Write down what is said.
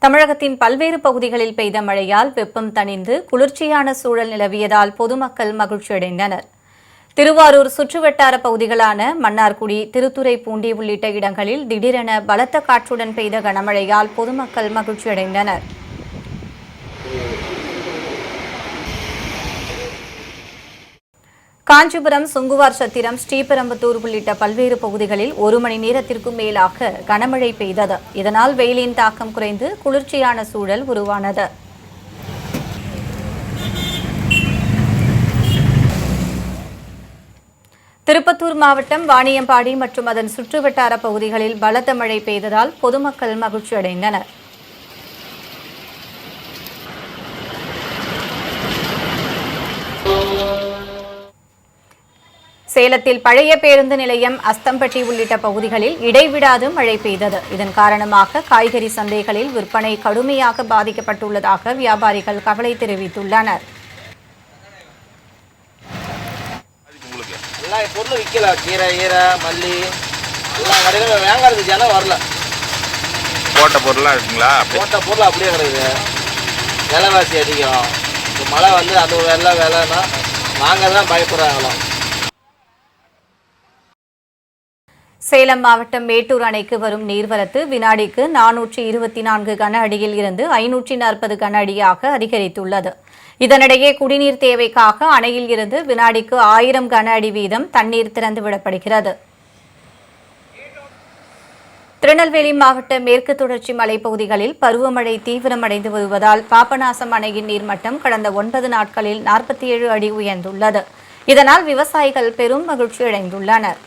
தமிழகத்தின் பல்வேறு பகுதிகளில் பெய்த மழையால் வெப்பம் தணிந்து குளிர்ச்சியான சூழல் நிலவியதால் பொதுமக்கள் மகிழ்ச்சியடைந்தனர். திருவாரூர் சுற்றுவட்டார பகுதிகளான மன்னார்குடி, திருத்துறைப்பூண்டி உள்ளிட்ட இடங்களில் திடீரென பலத்த காற்றுடன் பெய்த கனமழையால் பொதுமக்கள் மகிழ்ச்சியடைந்தனர். காஞ்சிபுரம், சுங்குவார் சத்திரம், ஸ்ரீபெரும்புதூர் உள்ளிட்ட பல்வேறு பகுதிகளில் 1 மணி நேரத்திற்கும் மேலாக கனமழை பெய்தது. இதனால் வெயிலின் தாக்கம் குறைந்து குளிர்ச்சியான சூழல் உருவானது. திருப்பத்தூர் மாவட்டம் வாணியம்பாடி மற்றும் அதன் சுற்றுவட்டார பகுதிகளில் பலத்த மழை பெய்ததால் பொதுமக்கள் மகிழ்ச்சியடைந்தனர். சேலத்தில் பழைய பேருந்து நிலையம், அஸ்தம்பட்டி உள்ளிட்ட பகுதிகளில் இடைவிடாது மழை பெய்தது. இதன் காரணமாக காய்கறி சந்தைகளில் விற்பனை கடுமையாக பாதிக்கப்பட்டுள்ளதாக வியாபாரிகள் கவலை தெரிவித்துள்ளனர். போட்ட பொருளாக இருக்குங்களா? போட்ட பொருள் அப்படியே கிடையாது. விலைவாசி அதிகம். மழை வந்து அது வேலைன்னா நாங்கள் தான் பயப்படுறாங்களோ. சேலம் மாவட்டம் மேட்டூர் அணைக்கு வரும் நீர்வரத்து வினாடிக்கு 424 கன அடியில் இருந்து 540 கன அடியாக அதிகரித்துள்ளது. இதனிடையே குடிநீர் தேவைக்காக அணையில் இருந்து வினாடிக்கு 1000 கன அடி வீதம் தண்ணீர் திறந்துவிடப்படுகிறது. திருநெல்வேலி மாவட்ட மேற்கு தொடர்ச்சி மலைப்பகுதிகளில் பருவமழை தீவிரமடைந்து வருவதால் பாபநாசம் அணையின் நீர்மட்டம் கடந்த 9 நாட்களில் 47 அடி உயர்ந்துள்ளது. இதனால் விவசாயிகள் பெரும் மகிழ்ச்சி அடைந்துள்ளனர்.